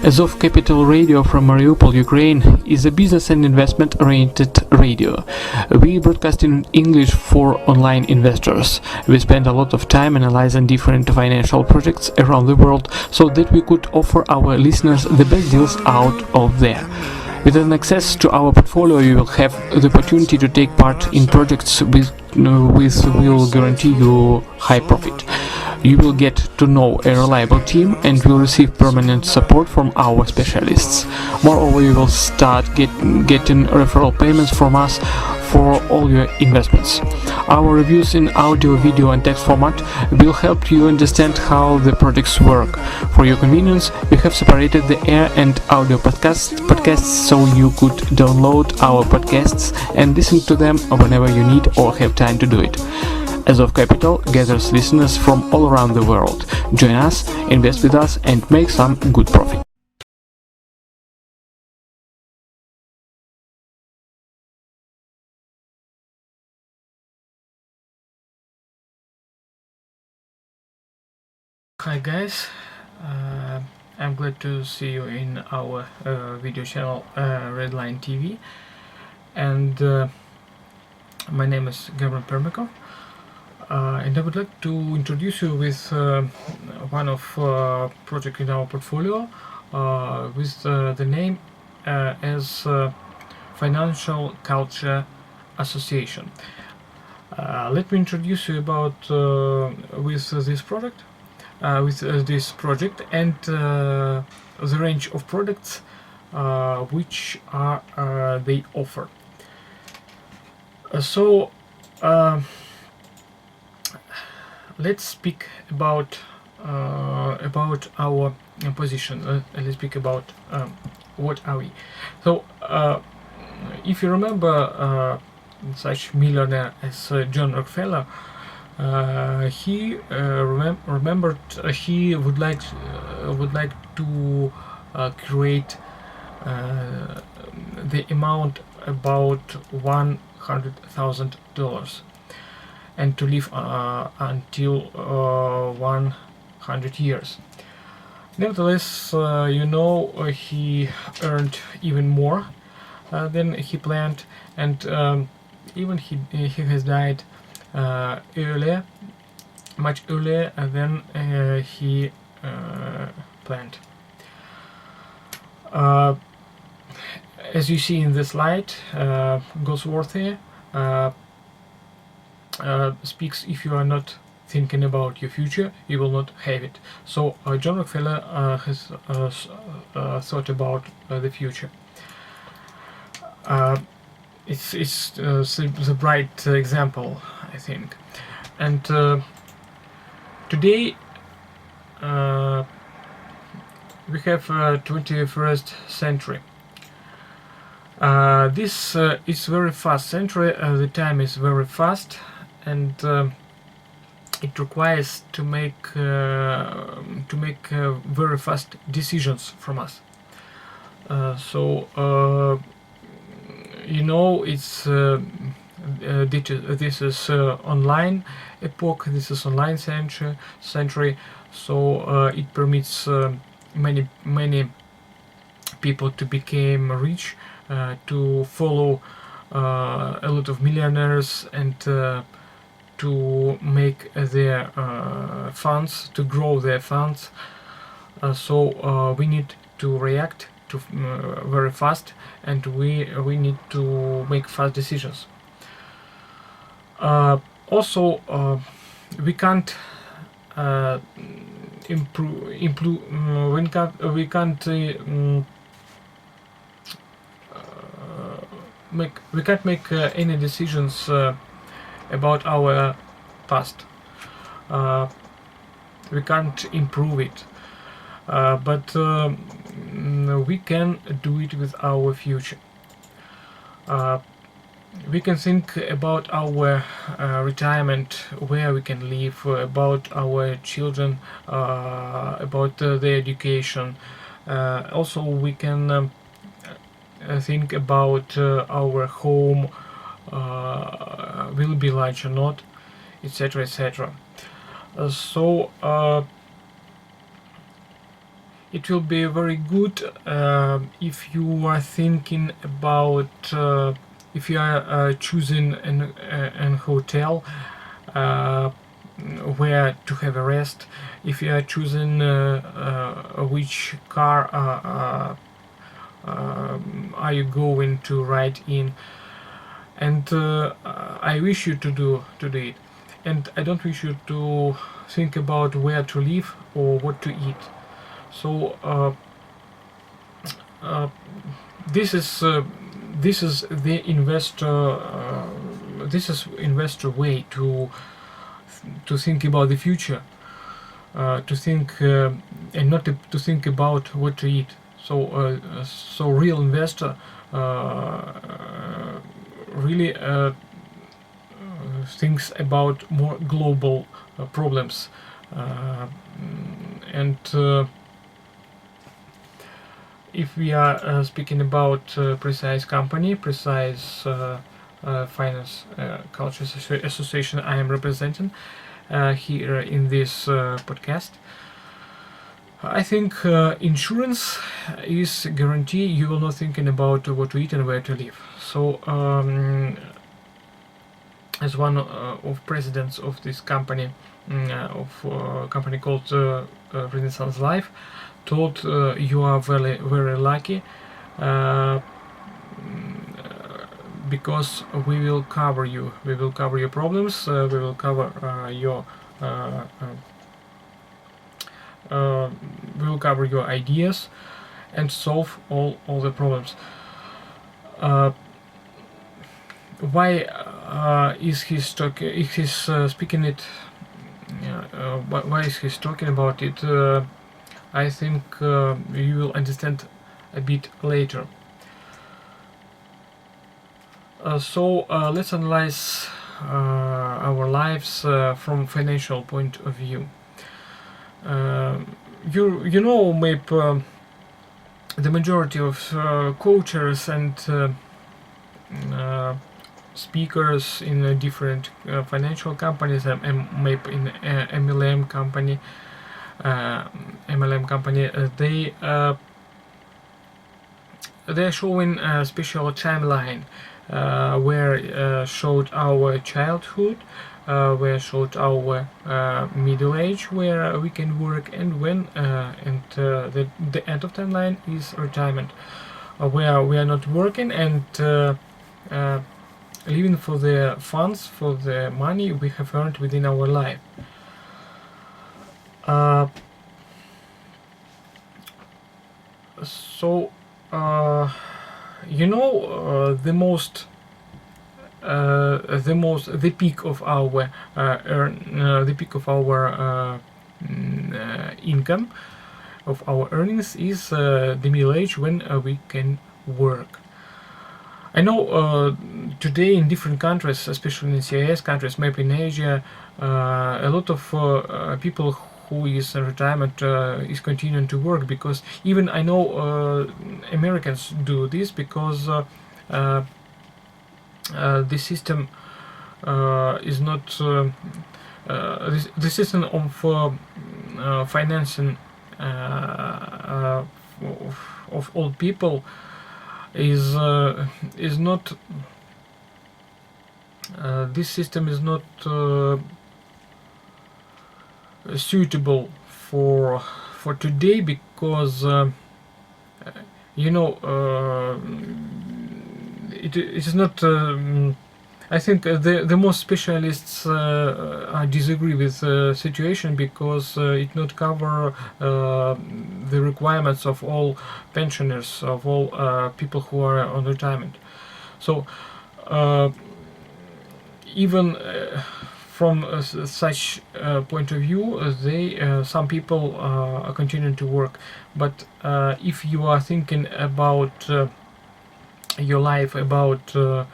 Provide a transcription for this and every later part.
Azov Capital Radio from Mariupol, Ukraine is a business and investment-oriented radio. We broadcast in English for online investors. We spend a lot of time analyzing different financial projects around the world so that we could offer our listeners the best deals out of there. With an access to our portfolio, you will have the opportunity to take part in projects with will guarantee you high profit. You will get to know a reliable team and will receive permanent support from our specialists. Moreover, you will start getting referral payments from us for all your investments. Our reviews in audio, video and text format will help you understand how the projects work. For your convenience, we have separated the air and audio podcasts so you could download our podcasts and listen to them whenever you need or have time to do it. Azov Capital gathers listeners from all around the world. Join us, invest with us and make some good profit. Hi guys, I'm glad to see you in our video channel Redline TV, and my name is Gabriel Permikov. And I would like to introduce you with one of project in our portfolio with the name as Financial Culture Association. Let me introduce you about with this project and the range of products which are they offer. Let's speak about our position. Let's speak about what are we. So, if you remember such millionaire as John Rockefeller, he remembered he would like to create the amount about $100,000. and to live until 100 years. Nevertheless, he earned even more than he planned, and even he has died much earlier than he planned. As you see in the slide, Goldsworthy speaks, if you are not thinking about your future, you will not have it. So John Rockefeller has thought about the future. It's the bright example, I think. And today we have 21st century. This is very fast century. The time is very fast, and it requires to make very fast decisions from us. It's this is online epoch. This is online century. So it permits many people to become rich, to follow a lot of millionaires, and to make their funds, to grow their funds. So we need to react to very fast, and we need to make fast decisions. Also, we can't make any decisions about our past. We can't improve it, but we can do it with our future. We can think about our retirement, where we can live, about our children, about their education. Also, we can think about our home, will be large or not, etc., etc. it will be very good if you are thinking about if you are choosing an hotel where to have a rest, if you are choosing which car are you going to ride in, and I wish you to do it, and I don't wish you to think about where to live or what to eat. So this is the investor way to think about the future, to think and not to think about what to eat. So real investor really thinks about more global problems, and if we are speaking about precise company, precise finance culture association I am representing here in this podcast, I think insurance is a guarantee you will not thinking about what to eat and where to live. So as one of presidents of this company, of a company called Renaissance Life, told, you are very lucky because we will cover you. We will cover your problems. We will cover your we will cover your ideas and solve all the problems. Why is he speaking it? Why is he talking about it? I think you will understand a bit later. So let's analyze our lives from financial point of view. You know, maybe the majority of coaches and speakers in different financial companies, maybe in MLM company, they're showing a special timeline where showed our childhood, where showed our middle age where we can work, and when the end of timeline is retirement, where we are not working and living for the funds, for the money we have earned within our life. So you know, the peak of our income, of our earnings, is the middle age when we can work. I know today in different countries, especially in CIS countries, maybe in Asia, a lot of people who is in retirement is continuing to work, because even I know Americans do this, because the system is not the system of financing of old people is not this system is not suitable for today, because you know, it is not I think the most specialists disagree with the situation, because it not cover the requirements of all pensioners, of all people who are on retirement. So even from such point of view, some people are continuing to work. But if you are thinking about your life, about your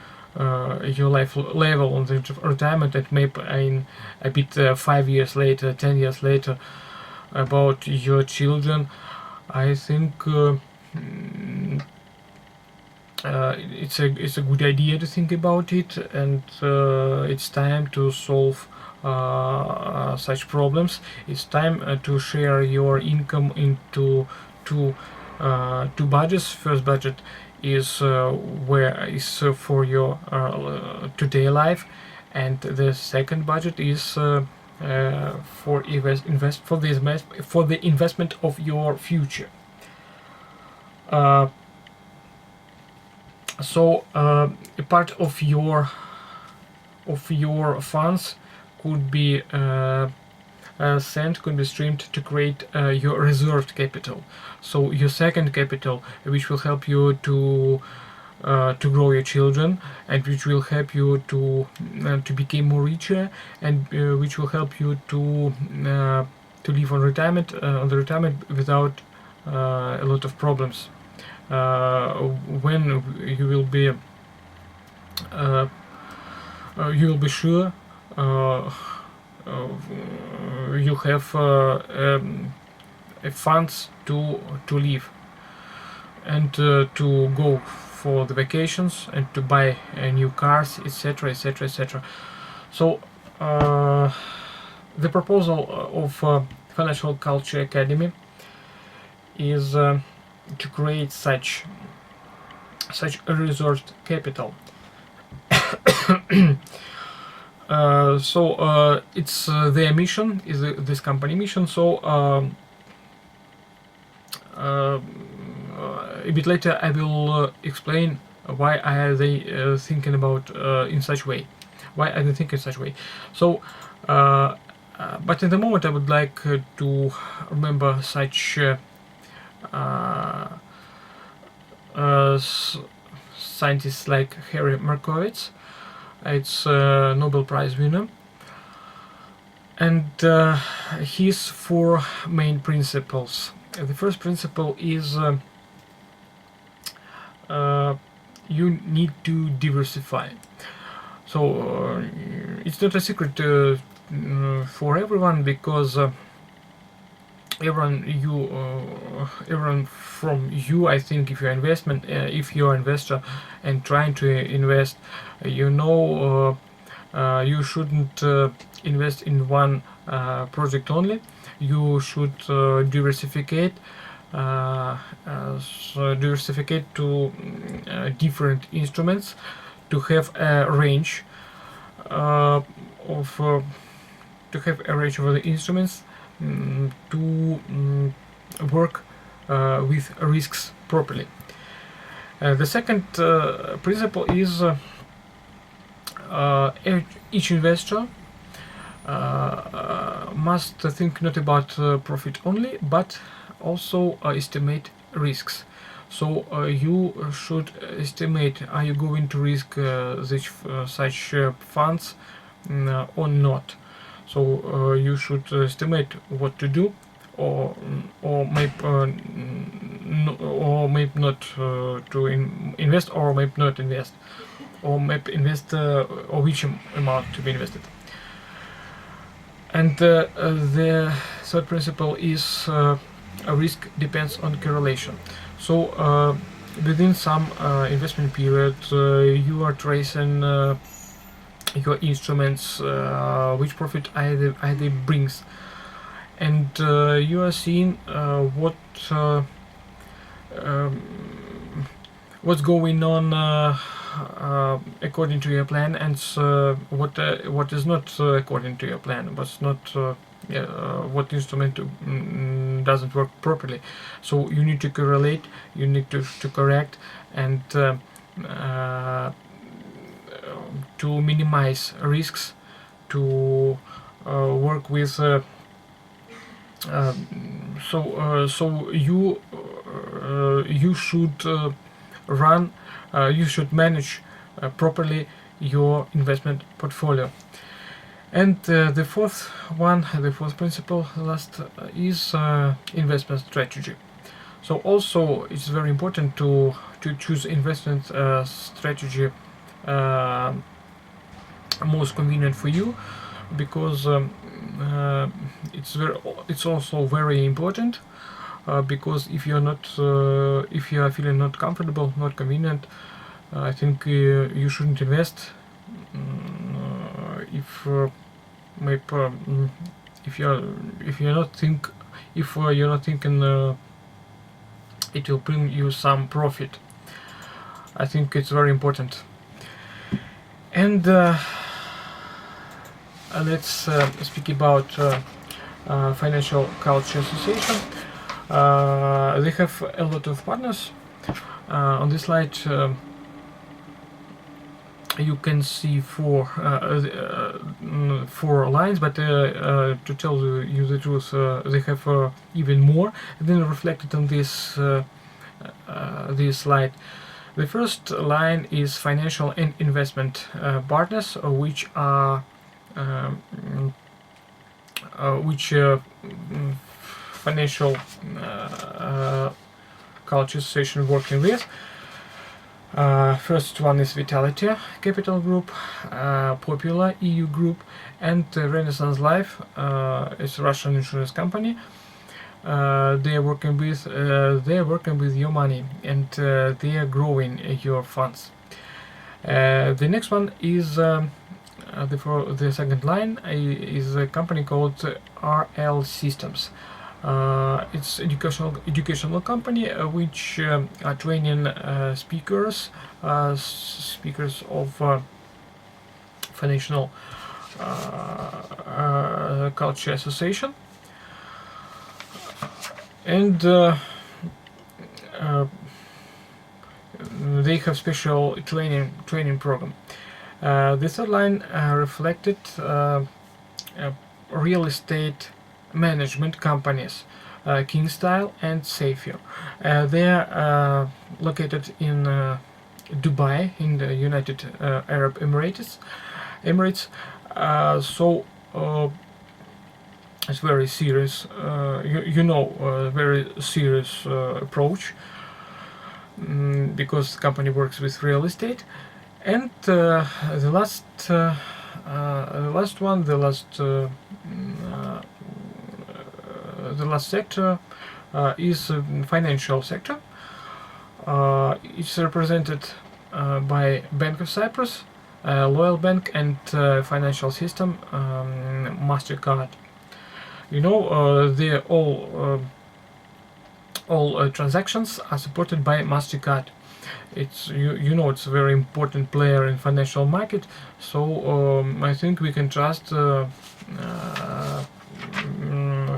life level on the retirement, and maybe in a bit 5 years later, 10 years later, about your children, I think it's a good idea to think about it, and it's time to solve such problems. It's time to share your income into two budgets. First budget is for your today life, and the second budget is for the investment of your future. A part of your funds could be could be streamed to create your reserved capital. So your second capital, which will help you to grow your children, and which will help you to become more richer, and which will help you to live on the retirement without a lot of problems. When you will be sure you have funds to live, and to go for the vacations, and to buy new cars, etc., etc., etc. So the proposal of Financial Culture Academy is to create such a reserved capital. It's their mission, is this company mission. So a bit later I will explain why are they thinking about in such way. Why are they thinking such way? So, but in the moment I would like to remember such scientists like Harry Markowitz. It's a Nobel Prize winner, and his four main principles. The first principle is you need to diversify. So it's not a secret for everyone, because everyone from you, I think, if you're if you're an investor and trying to invest, you shouldn't invest in one project only. You should diversify to different instruments, to have a range of the instruments, to work with risks properly. The second principle is each investor must think not about profit only, but also estimate risks. So you should estimate, are you going to risk such funds or not? So you should estimate what to do, or maybe not to invest, or maybe not invest, or maybe invest, or which amount to be invested. And the third principle is a risk depends on correlation. So within some investment period, you are tracing your instruments, which profit either brings, and you are seeing what's going on according to your plan, and what is not according to your plan, what's not what instrument doesn't work properly. So you need to correlate, you need to correct, and to minimize risks, to work with so you should you should manage properly your investment portfolio. And the fourth principle, last, is investment strategy. So also it's very important to choose investment strategy most convenient for you, because it's also very important, because if you are feeling not comfortable, not convenient, I think you shouldn't invest. If you're not thinking it will bring you some profit. I think it's very important. And let's speak about Financial Culture Association. They have a lot of partners. On this slide you can see four lines, but to tell you the truth, they have even more. And then reflected on this this slide. The first line is financial and investment partners, which are Financial Culture Association working with. First one is Vitality Capital Group, Popular EU Group, and Renaissance Life. It's a Russian insurance company. They are working with your money, and they are growing your funds. The next one is the second line is a company called RL Systems. It's educational company which are training speakers of Financial Culture Association. And they have special training program. The third line reflected real estate management companies, Kingstyle and Safier. They are located in Dubai, in the United Arab Emirates. So it's very serious, very serious approach, because the company works with real estate. And the last sector is financial sector. It's represented by Bank of Cyprus, Loyal Bank, and financial system Mastercard. They're all transactions are supported by Mastercard. It's it's a very important player in financial market. So I think we can trust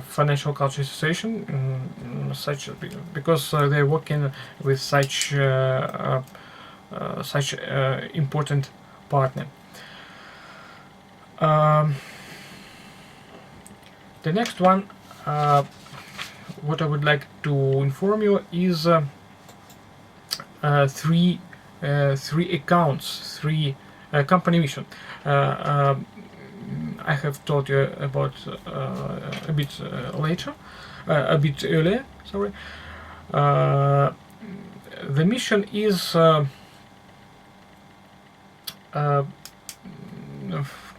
Financial Culture Association, because they're working with such important partner. The next one, what I would like to inform you is three accounts, three company mission. I have told you about a bit earlier. Sorry. The mission is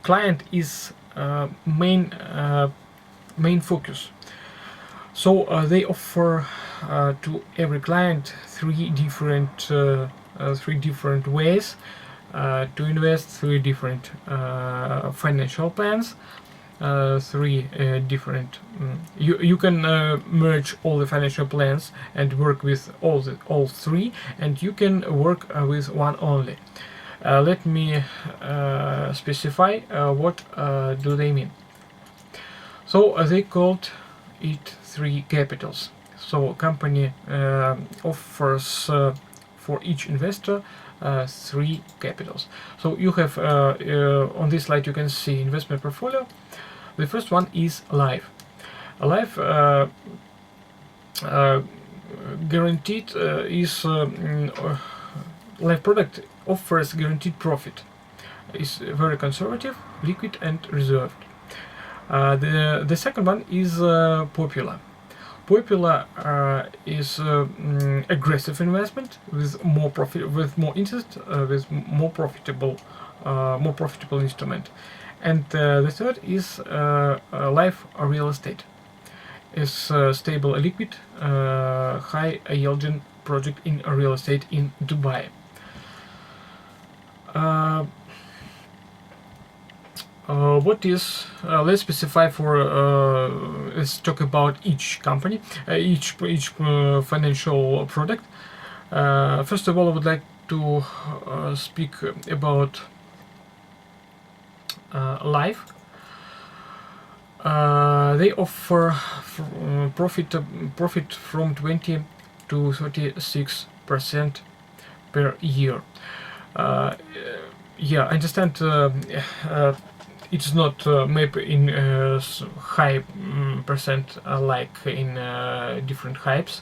client is main focus. So they offer to every client three different ways to invest, three different financial plans, three different. You can merge all the financial plans and work with all three, and you can work with one only. Let me specify what do they mean. So they called it three capitals. So company offers for each investor three capitals. So you have on this slide you can see investment portfolio. The first one is life. Life guaranteed is life product offers guaranteed profit. It's very conservative, liquid, and reserved. The second one is Popular. Popular is aggressive investment with more profit, with more interest, with more profitable instrument. And the third is life real estate. Is stable, liquid, high yielding project in real estate in Dubai. What is let's specify for let's talk about each company, each financial product. First of all, I would like to speak about life. They offer profit from 20 to 36% per year. Yeah, I understand it's not maybe in high percent like in different hypes,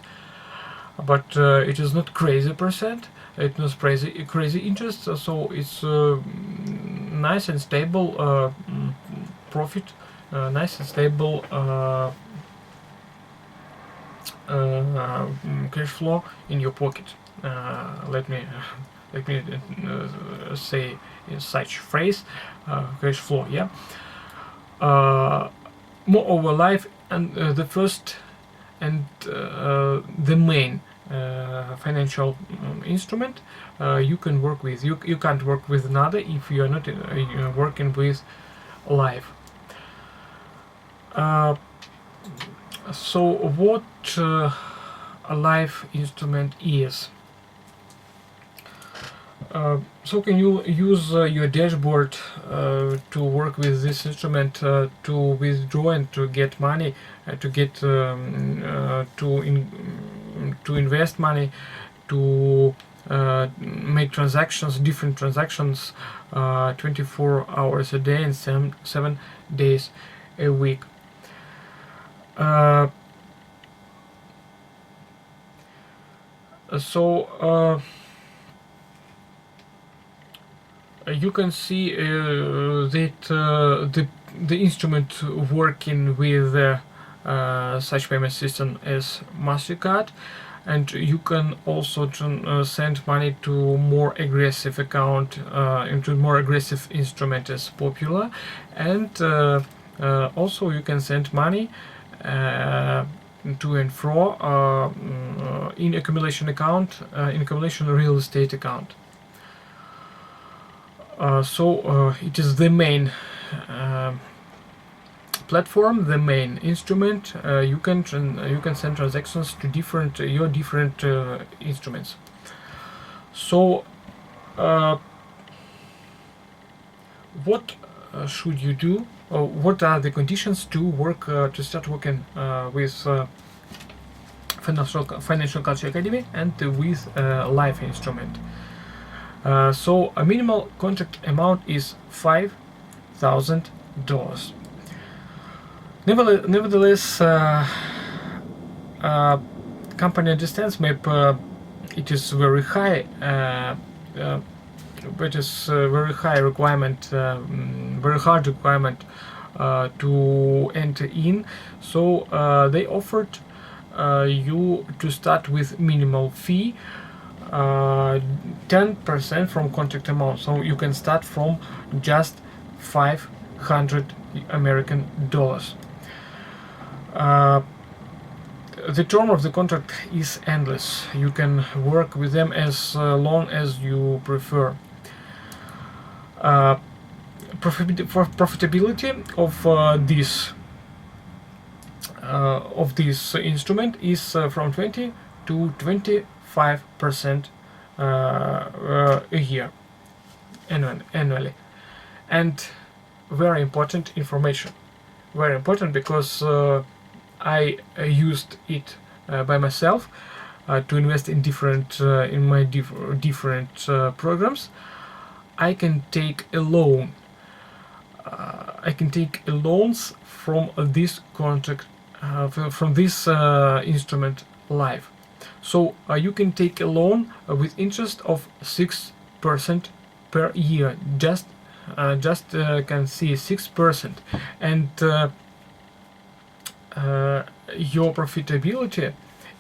but it is not crazy percent. It's not crazy interest, so it's nice and stable profit, nice and stable cash flow in your pocket. Let me say in such phrase, cash flow. Yeah. Moreover, life and the first and the main financial instrument you can work with. You can't work with another if you are not working with life. So what a life instrument is? So can you use your dashboard to work with this instrument, to withdraw and to get money, to get to invest money, to make transactions, different transactions, 24 hours a day and 7 days a week. You can see that the instrument working with such payment system as Mastercard, and you can also send money to more aggressive account, into more aggressive instrument as Popular, and also you can send money to and fro in accumulation account, in accumulation real estate account. It is the main platform, the main instrument. You can send transactions to different instruments. So what should you do? What are the conditions to work to start working with Financial Culture Academy and with life instrument? So a minimal contract amount is $5,000. Nevertheless, company understands maybe it is very high. It is very high requirement, very hard requirement to enter in. So they offered you to start with minimal fee. 10% from contract amount, so you can start from just $500 American dollars. The term of the contract is endless. You can work with them as long as you prefer. Profitability of this instrument is from 20 to 25% a year, annually. And very important information, very important, because I used it by myself to invest in different in my different programs. I can take a loan. I can take loans from this contract, from this instrument live. So you can take a loan with interest of 6% per year. Just can see 6%, and your profitability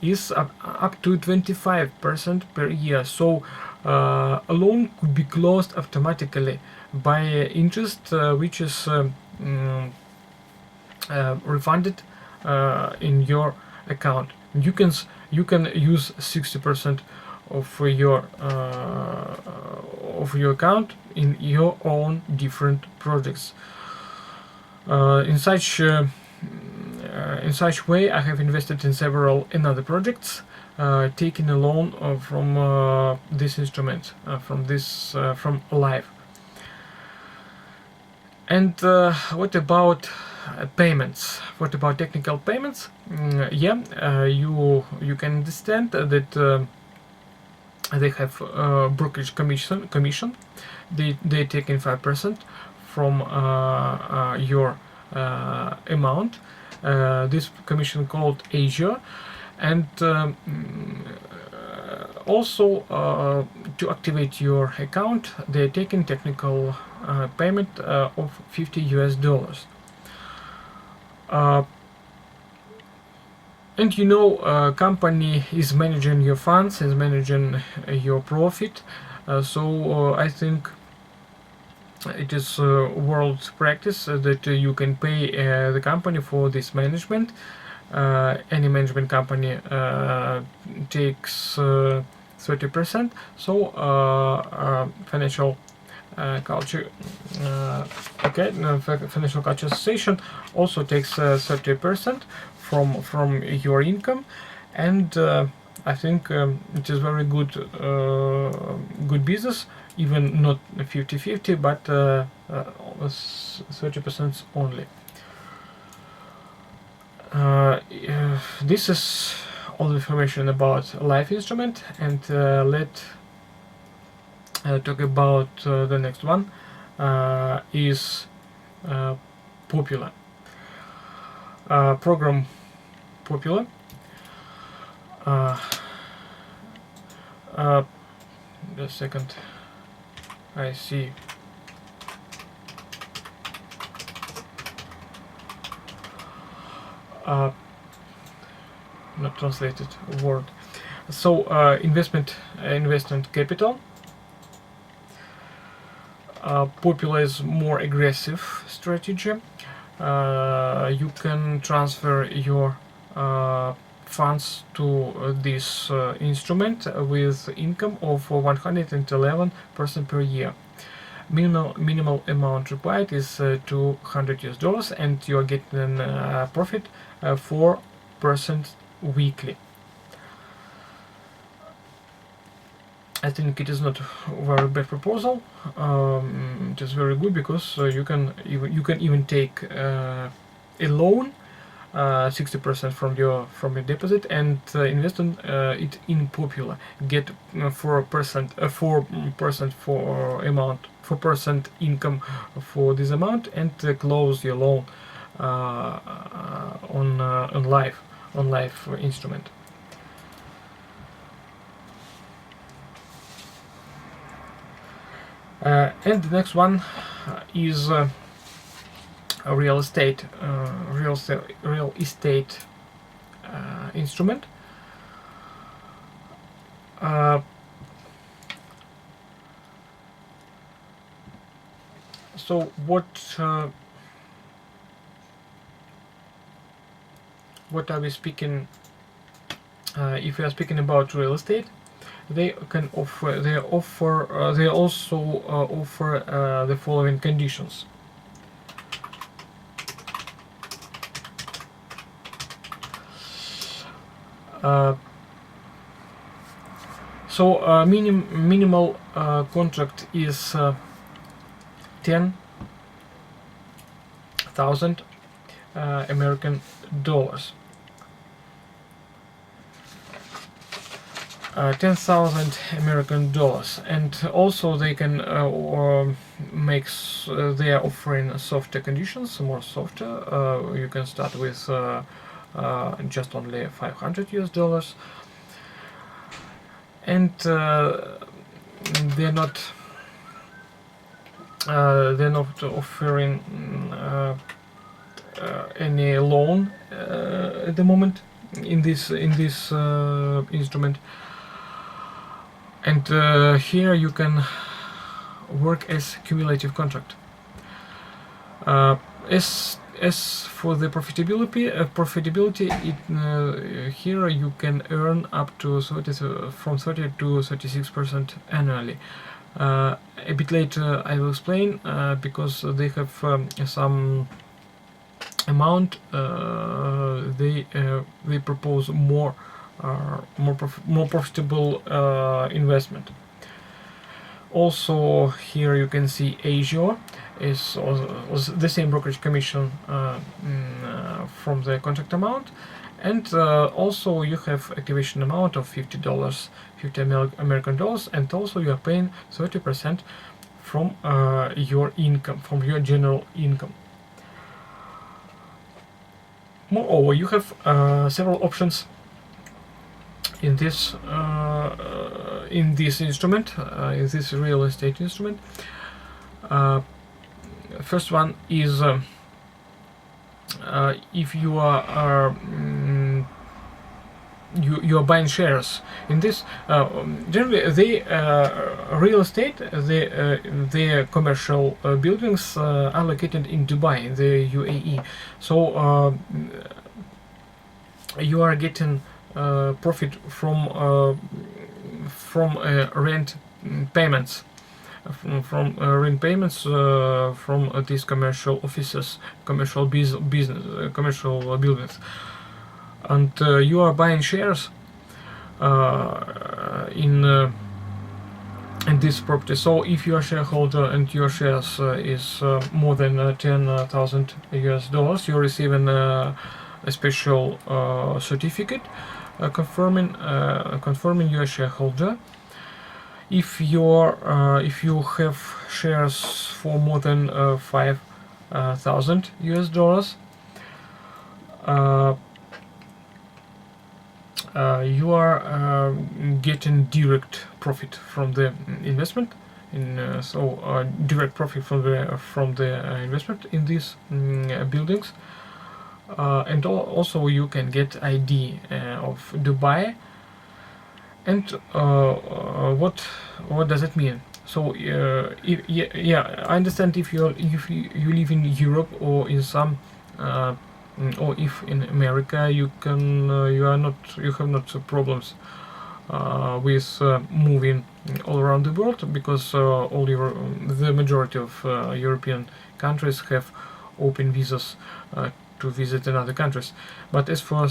is up to 25% per year. So a loan could be closed automatically by interest which is refunded in your account. You can use 60% of your account in your own different projects. In such way, I have invested in several another projects, taking a loan from this instrument, from Live. And what about payments? What about technical payments? You can understand that they have brokerage commission. They take in 5% from your amount. This commission called Asia, and also to activate your account, they're taking technical payment of $50. And company is managing your funds, is managing your profit. So I think it is world practice that you can pay the company for this management. Any management company takes 30%. So financial culture, Financial Culture Association also takes 30% from your income, and I think it is very good business, even not 50-50, but 30% only. This is all the information about life instrument, and let's talk about the next one. Is Popular program. Popular. Just a second. I see. Not translated word. So investment capital. Popular is more aggressive strategy. You can transfer your funds to this instrument with income of 111% per year. Minimal amount required is $200, and you are getting profit 4% weekly. I think it is not a very bad proposal. It is very good because you can even take a loan, 60% from your deposit, and invest in it in Popular. Get 4% for amount, 4% income for this amount, and close your loan on life instrument. And the next one is a real estate instrument. So what are we speaking? If we are speaking about real estate, they can offer. They also offer the following conditions. Minimal contract is 10,000 American dollars. 10,000 American dollars, and also they can make they are offering softer conditions, more softer. You can start with just only $500, and they're not offering any loan at the moment in this instrument. And here you can work as cumulative contract. As for the profitability, here you can earn up to from 30 to 36% annually. A bit later I will explain, because they have some amount, they propose more profitable investment. Also, here you can see Asia is the same brokerage commission from the contract amount, and also you have activation amount of $50, 50 American dollars, and also you are paying 30% from your income, from your general income. Moreover, you have several options in this instrument, in this real estate instrument. First one is if you are you are buying shares in this. Generally, the real estate, the commercial buildings are located in Dubai, in the UAE. So you are getting profit from rent payments, from these commercial offices, commercial business, commercial buildings, and you are buying shares in this property. So if you are a shareholder and your shares is more than 10,000 US dollars, you're receiving a special certificate confirming you're a shareholder. If you have shares for more than 5,000 US dollars, you are getting direct profit from the investment. Direct profit from the investment in these buildings. And also you can get ID of Dubai. And what does it mean? So I understand if you live in Europe or in some or if in America, you have not problems with moving all around the world, because the majority of European countries have open visas to visit in other countries. But as for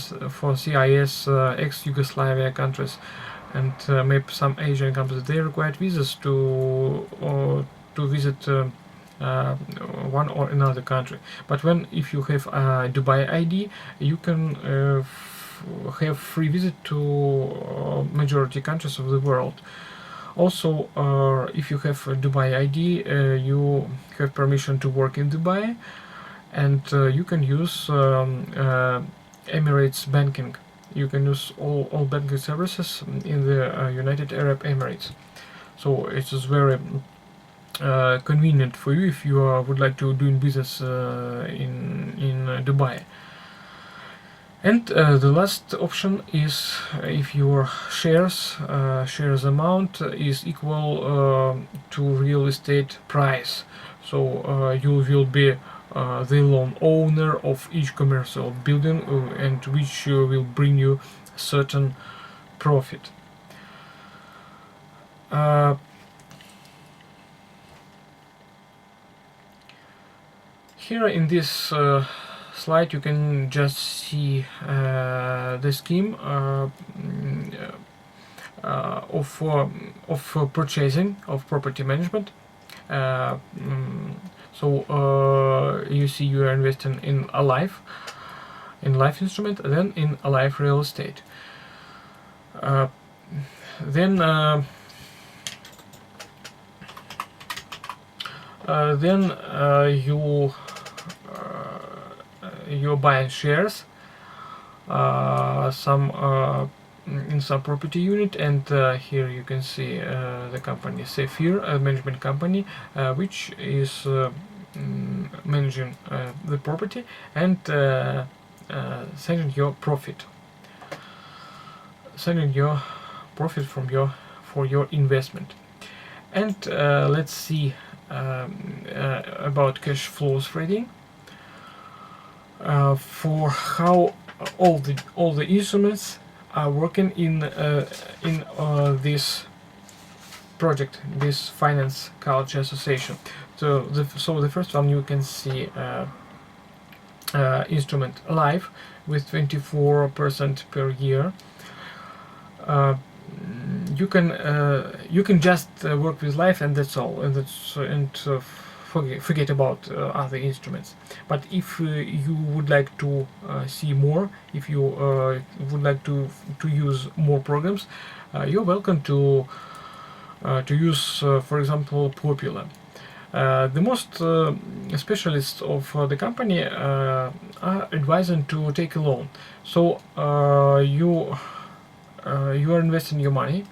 CIS, ex-Yugoslavia countries, and maybe some Asian countries, they require visas to visit one or another country. But if you have a Dubai ID, you can have free visit to majority countries of the world. Also, if you have a Dubai ID, you have permission to work in Dubai, and you can use Emirates banking. You can use all banking services in the United Arab Emirates. So it is very convenient for you if you would like to do business in Dubai. And the last option is if your shares amount is equal to real estate price. So you will be the lone owner of each commercial building, and which will bring you certain profit. Here in this slide you can just see the scheme of purchasing, of property management. So you see you are investing in a life instrument, then in a life real estate. Then you're buying shares in some property unit, and here you can see the company Saphir, a management company, which is managing the property and sending your profit for your investment. And let's see about cash flows trading, for how all the instruments are working in this project, this finance culture association. So the first one you can see instrument life with 24% per year. You can just work with life, and that's all, and forget about other instruments. But if you would like to see more, if you would like to use more programs, you're welcome to use, for example, Popular. The most specialists of the company are advising to take a loan. So you are investing your money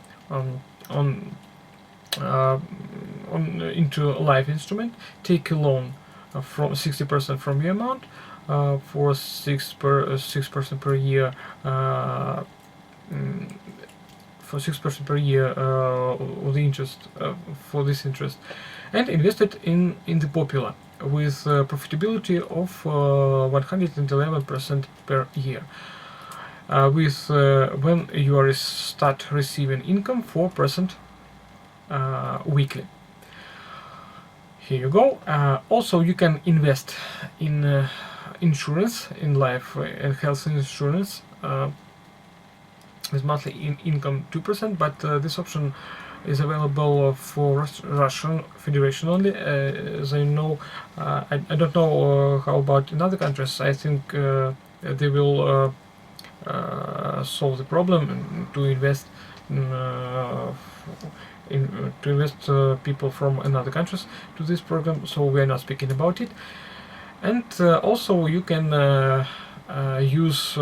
into a life instrument, take a loan from 60% from your amount for 6% per year. For 6% per year of the interest, for this interest, and invested in the Popular with profitability of 111% per year. With when you are start receiving income 4% weekly. Here you go. Also, you can invest in insurance, in life and health insurance, with monthly income 2%, but this option is available for Russian Federation only. As I know, I don't know how about in other countries. I think they will solve the problem to invest people from another countries to this program, so we are not speaking about it. And also you can use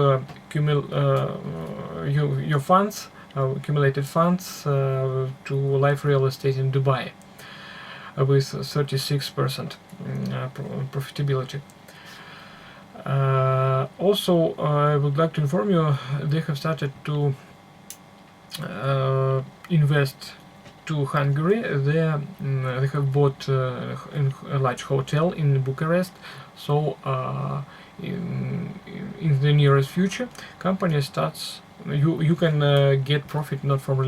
your funds, accumulated funds, to live real estate in Dubai with 36% profitability. Also, I would like to inform you they have started to invest to Hungary. They have bought a large hotel in Bucharest. So in the nearest future, company starts. You can get profit not from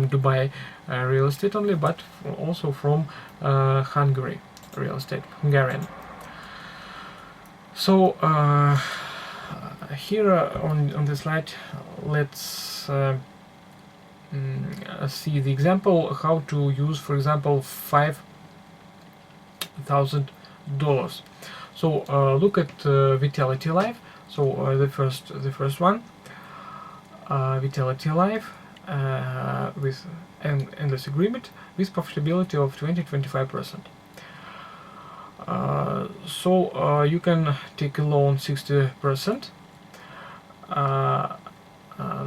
Dubai real estate only, but also from Hungary real estate, Hungarian. So here on the slide, let's see the example how to use, for example, $5,000. So look at Vitality Life. So the first one, Vitality Life with endless agreement with profitability of 20-25%. So you can take a loan 60%.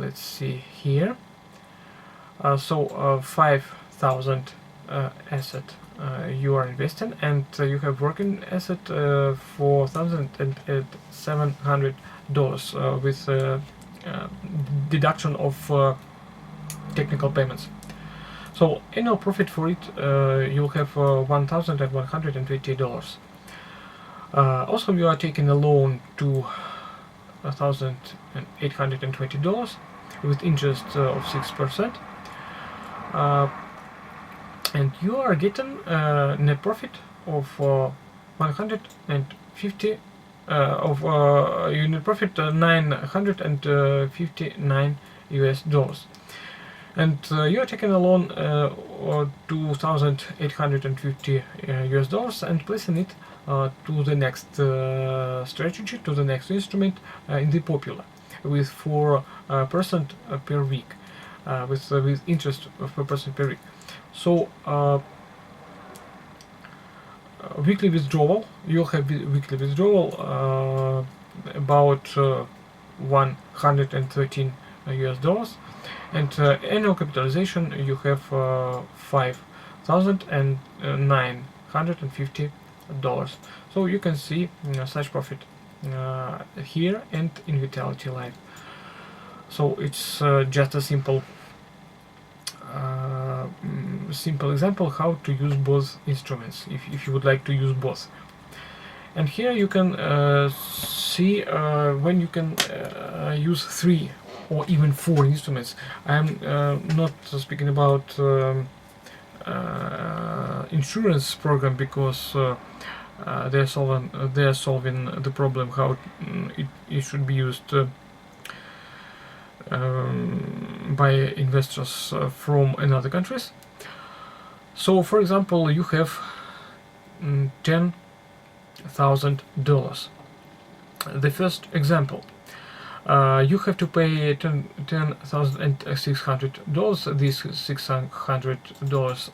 Let's see here. So 5,000 asset you are investing, and you have working asset $4,700 with deduction of technical payments. So annual profit for it you'll have $1,120. Also, you are taking a loan to $1,820 with interest of 6%, and you are getting net profit of 150 of unit profit $959 US, and you are taking a loan $2,850 US and placing it to the next strategy, to the next instrument in the Popular with 4% per week, with interest of 4% per week. So weekly withdrawal, you'll have weekly withdrawal about $113 US, and annual capitalization you have $5,950. So you can see such profit here and in Vitality Life. So it's just a simple example how to use both instruments if you would like to use both. And here you can see when you can use 3 or even 4 instruments. I'm not speaking about insurance program, because They're solving the problem how it should be used by investors from another countries. So, for example, you have $10,000. The first example, you have to pay $10,600. These $600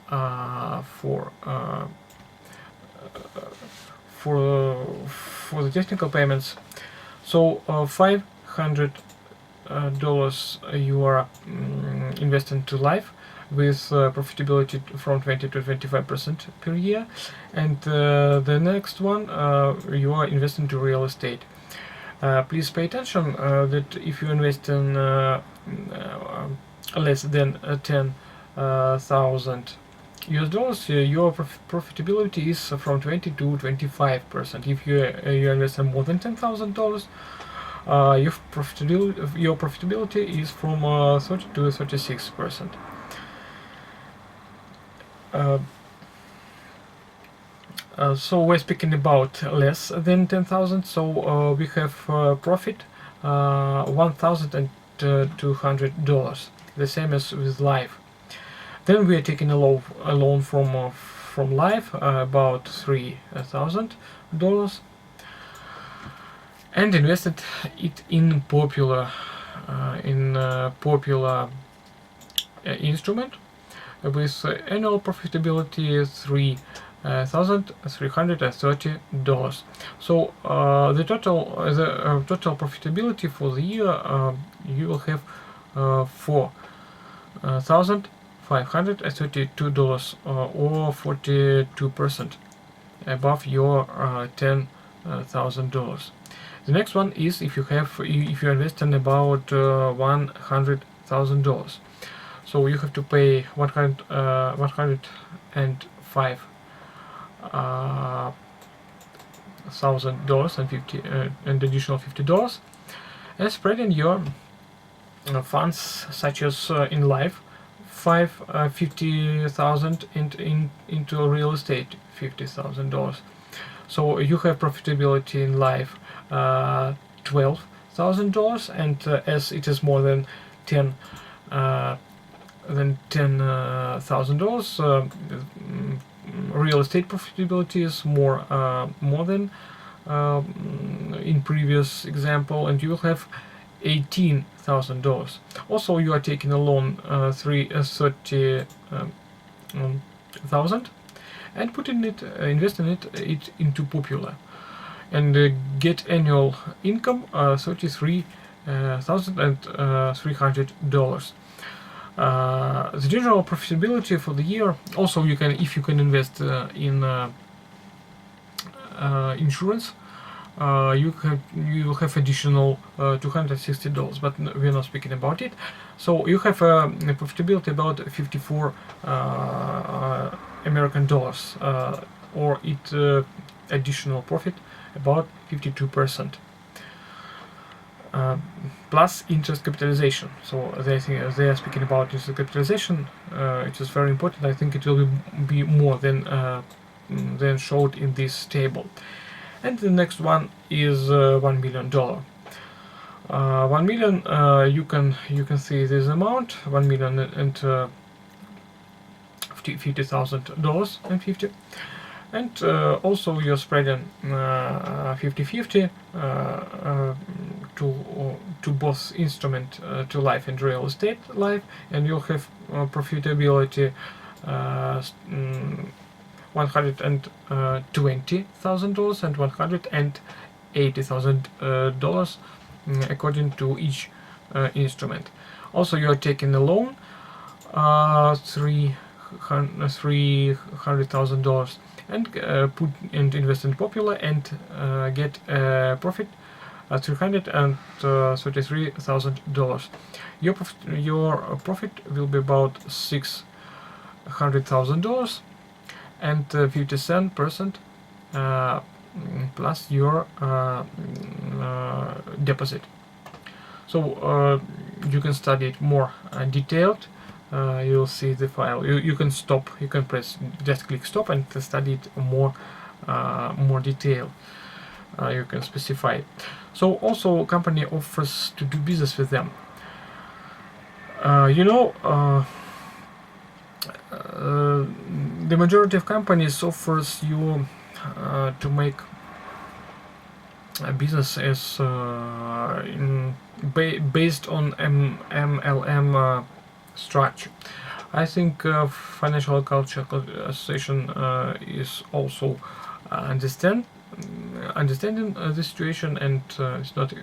for the technical payments. So $500 you are investing to life with profitability from 20 to 25% per year, and the next one you are investing to real estate. Please pay attention that if you invest in less than 10,000 US dollars, your profitability is from 20 to 25%. If you invest in more than $10,000, your profitability is from 30 to 36%. So we're speaking about less than 10,000. So we have profit $1,200, the same as with life. Then we are taking a loan from life, about $3,000, and invested it in popular instrument with annual profitability $3,330. So the total profitability for the year you will have $4,532 or 42% above your $10,000. The next one is if you invest in about $100,000. So you have to pay $105,000 and additional $50, and spreading your funds, such as in life, $50,000 into real estate, $50,000. So you have profitability in life $12,000, and as it is more than $10,000, real estate profitability is more than in previous example, and you will have $18,000. Also, you are taking a loan $30,000 and investing it into Popular, and get annual income $33,300. The general profitability for the year. Also, if you can invest in insurance, you will have additional $260, but we're not speaking about it. So you have a profitability about 54 American dollars, or additional profit about 52%. Plus interest capitalization. So they are speaking about interest capitalization. It is very important. I think it will be more than showed in this table. And the next one is $1 million. 1 million. You can see this amount, $1,050,000 and 50. And also you're spreading 50-50 to both instrument, to life and real estate life, and you'll have profitability $120,000 and $180,000 according to each instrument. Also, you are taking a loan $300,000 and invest in Popular and get profit $333,000. Your profit will be about $600,000 and 50% plus your deposit. So you can study it more detailed. You'll see the file. You can stop. You can just click stop and study it more more detail. You can specify. So also company offers to do business with them. The majority of companies offers you to make a business as based on MLM structure. I think Financial Culture Association is also understanding the situation, and it's not.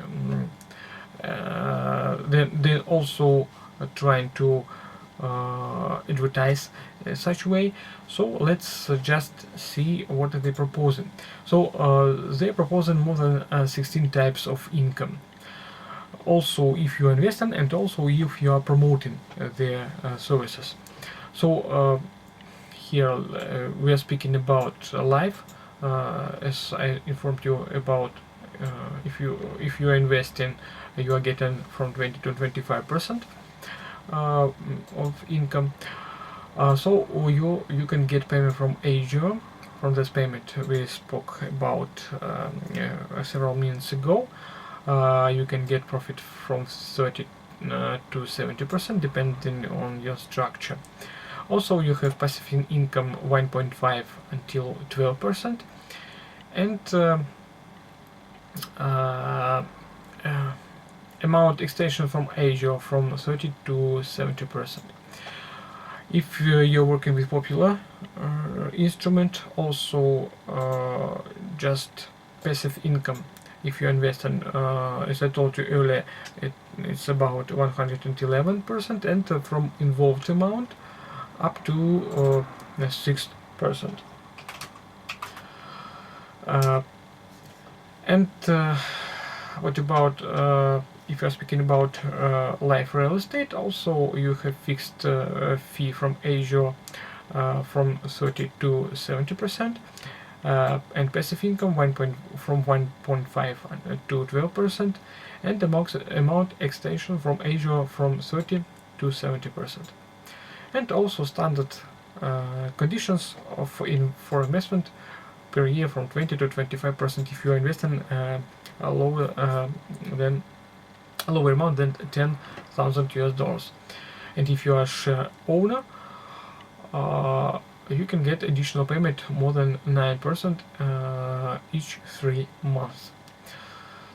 They also trying to advertise such way. So let's just see what are they proposing. So they're proposing more than 16 types of income. Also, if you invest in, and also if you are promoting their services. So here we are speaking about life, as I informed you about. If you are investing, you are getting from 20 to 25% of income. So you can get payment from Asia. From this payment we spoke about several minutes ago. You can get profit from 30 to 70% depending on your structure. Also, you have passive income 1.5 until 12%, and amount extension from Asia from 30 to 70%. If you're working with Popular instrument, also just passive income. If you invest in, as I told you earlier, it's about 111%, and from involved amount up to 6%. And what about if you're speaking about life real estate? Also, you have fixed fee from Asia from 30 to 70%, and passive income from 1.5 to 12%, and amount extension from Asia from 30 to 70%. And also standard conditions for investment per year from 20 to 25% if you are investing a lower amount than $10,000. And if you are a share owner, you can get additional payment more than 9% each 3 months.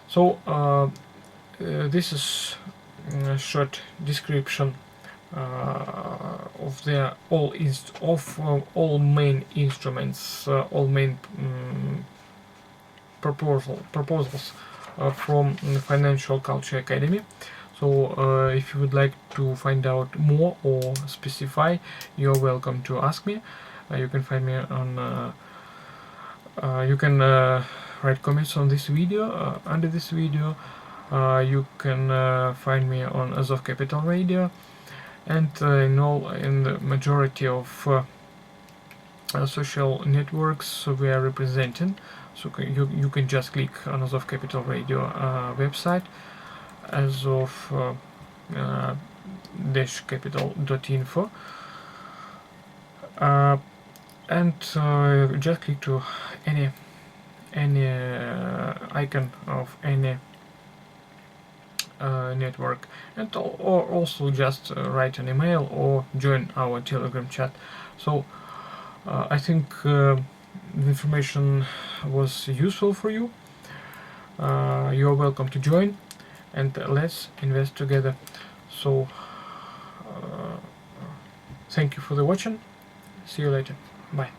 So this is a short description of their all main instruments, all main proposals from the Financial Culture Academy. So if you would like to find out more or specify, you're welcome to ask me. You can find me on you can write comments on this video, under this video. You can find me on Azov Capital Radio, and in the majority of social networks we are representing. So you can just click on Azov Capital Radio website, azov-capital.info, and just click to any icon of any network, and or also just write an email or join our Telegram chat. So I think the information was useful for you. You're welcome to join, and let's invest together. So thank you for the watching. See you later. Bye.